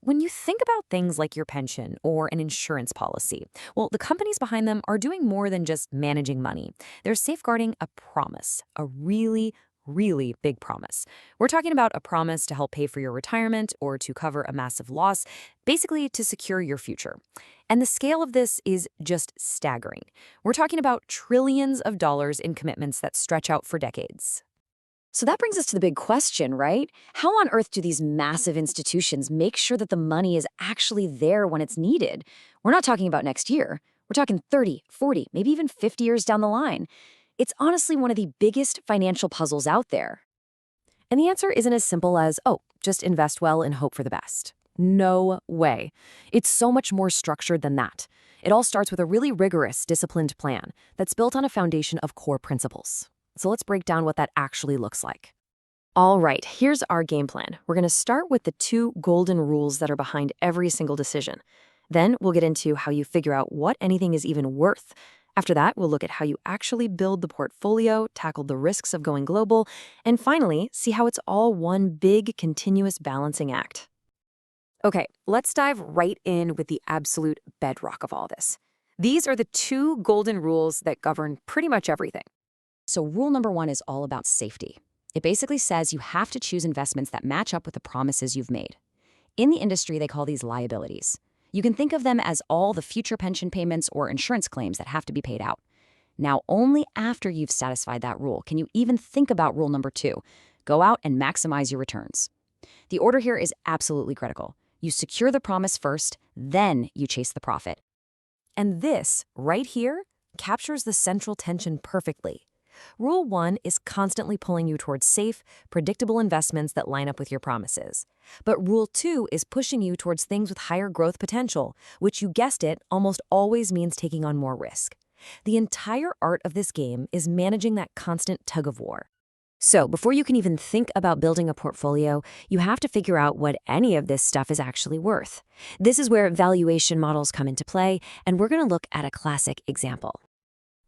When you think about things like your pension or an insurance policy, well, the companies behind them are doing more than just managing money. They're safeguarding a promise, a really, really big promise. We're talking about a promise to help pay for your retirement or to cover a massive loss, basically to secure your future. And the scale of this is just staggering. We're talking about trillions of dollars in commitments that stretch out for decades. So that brings us to the big question, right? How on earth do these massive institutions make sure that the money is actually there when it's needed? We're not talking about next year. We're talking 30, 40, maybe even 50 years down the line. It's honestly one of the biggest financial puzzles out there. And the answer isn't as simple as, oh, just invest well and hope for the best. No way. It's so much more structured than that. It all starts with a really rigorous, disciplined plan that's built on a foundation of core principles. So let's break down what that actually looks like. All right, here's our game plan. We're going to start with the two golden rules that are behind every single decision. Then we'll get into how you figure out what anything is even worth. After that, we'll look at how you actually build the portfolio, tackle the risks of going global, and finally, see how it's all one big, continuous balancing act. Okay, let's dive right in with the absolute bedrock of all this. These are the two golden rules that govern pretty much everything. So rule number one is all about safety. It basically says you have to choose investments that match up with the promises you've made. In the industry, they call these liabilities. You can think of them as all the future pension payments or insurance claims that have to be paid out. Now, only after you've satisfied that rule can you even think about rule number two. Go out and maximize your returns. The order here is absolutely critical. You secure the promise first, then you chase the profit. And this, right here, captures the central tension perfectly. Rule 1 is constantly pulling you towards safe, predictable investments that line up with your promises. But Rule 2 is pushing you towards things with higher growth potential, which, you guessed it, almost always means taking on more risk. The entire art of this game is managing that constant tug-of-war. So before you can even think about building a portfolio, you have to figure out what any of this stuff is actually worth. This is where valuation models come into play, and we're going to look at a classic example.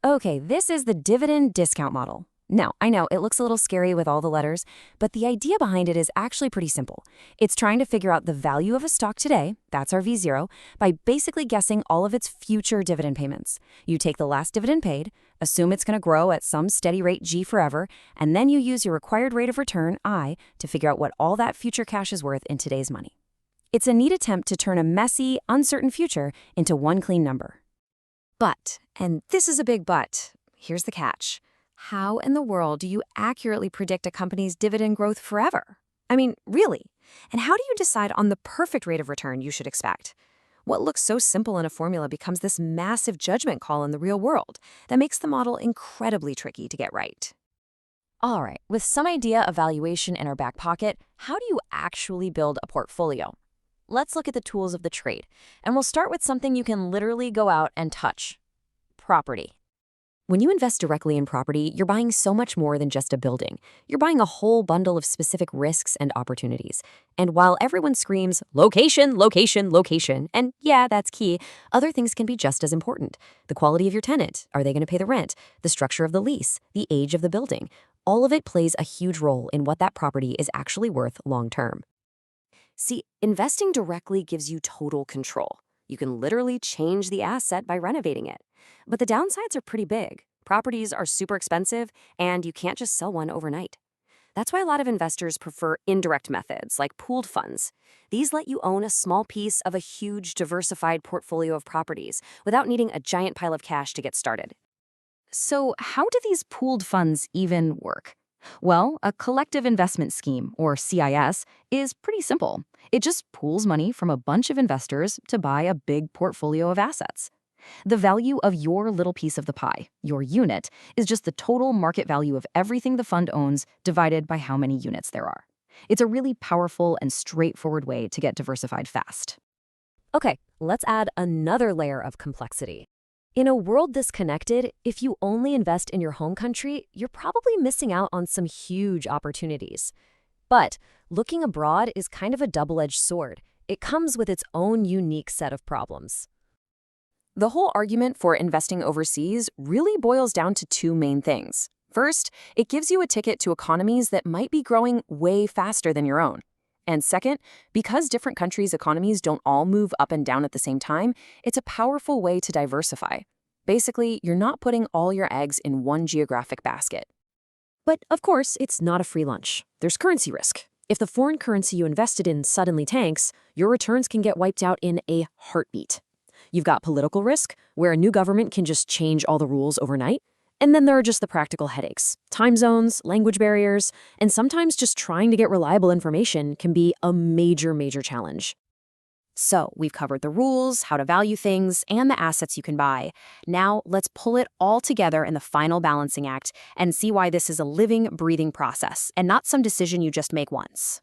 Okay, this is the dividend discount model. Now, I know it looks a little scary with all the letters, but the idea behind it is actually pretty simple. It's trying to figure out the value of a stock today, that's our V0, by basically guessing all of its future dividend payments. You take the last dividend paid, assume it's going to grow at some steady rate G forever, and then you use your required rate of return, I, to figure out what all that future cash is worth in today's money. It's a neat attempt to turn a messy, uncertain future into one clean number. But, and this is a big but, here's the catch. How in the world do you accurately predict a company's dividend growth forever? I mean, really? And how do you decide on the perfect rate of return you should expect? What looks so simple in a formula becomes this massive judgment call in the real world that makes the model incredibly tricky to get right. All right, with some idea of valuation in our back pocket, how do you actually build a portfolio? Let's look at the tools of the trade, and we'll start with something you can literally go out and touch: property. When you invest directly in property, you're buying so much more than just a building. You're buying a whole bundle of specific risks and opportunities. And while everyone screams, location, location, location, and yeah, that's key, other things can be just as important. The quality of your tenant, are they going to pay the rent? The structure of the lease, the age of the building. All of it plays a huge role in what that property is actually worth long term. See, investing directly gives you total control. You can literally change the asset by renovating it. But the downsides are pretty big. Properties are super expensive, and you can't just sell one overnight. That's why a lot of investors prefer indirect methods like pooled funds. These let you own a small piece of a huge diversified portfolio of properties without needing a giant pile of cash to get started. So how do these pooled funds even work? Well, a collective investment scheme, or CIS, is pretty simple. It just pools money from a bunch of investors to buy a big portfolio of assets. The value of your little piece of the pie, your unit, is just the total market value of everything the fund owns divided by how many units there are. It's a really powerful and straightforward way to get diversified fast. Okay, let's add another layer of complexity. In a world this connected, if you only invest in your home country, you're probably missing out on some huge opportunities. But looking abroad is kind of a double-edged sword. It comes with its own unique set of problems. The whole argument for investing overseas really boils down to two main things. First, it gives you a ticket to economies that might be growing way faster than your own. And second, because different countries' economies don't all move up and down at the same time, it's a powerful way to diversify. Basically, you're not putting all your eggs in one geographic basket. But of course, it's not a free lunch. There's currency risk. If the foreign currency you invested in suddenly tanks, your returns can get wiped out in a heartbeat. You've got political risk, where a new government can just change all the rules overnight. And then there are just the practical headaches. Time zones, language barriers, and sometimes just trying to get reliable information can be a major challenge. So, we've covered the rules, how to value things, and the assets you can buy. Now, let's pull it all together in the final balancing act and see why this is a living, breathing process and not some decision you just make once.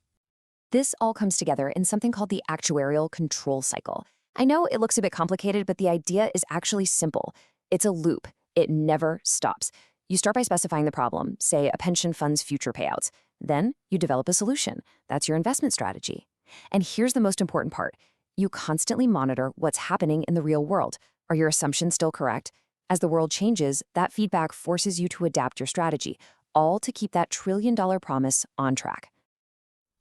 This all comes together in something called the actuarial control cycle. I know it looks a bit complicated, but the idea is actually simple. It's a loop. It never stops. You start by specifying the problem, say a pension fund's future payouts. Then you develop a solution. That's your investment strategy. And here's the most important part. You constantly monitor what's happening in the real world. Are your assumptions still correct? As the world changes, that feedback forces you to adapt your strategy, all to keep that trillion-dollar promise on track.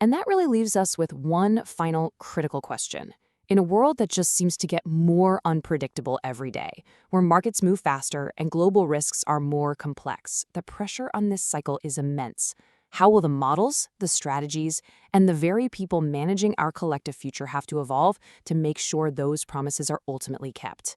And that really leaves us with one final critical question. In a world that just seems to get more unpredictable every day, where markets move faster and global risks are more complex, the pressure on this cycle is immense. How will the models, the strategies, and the very people managing our collective future have to evolve to make sure those promises are ultimately kept?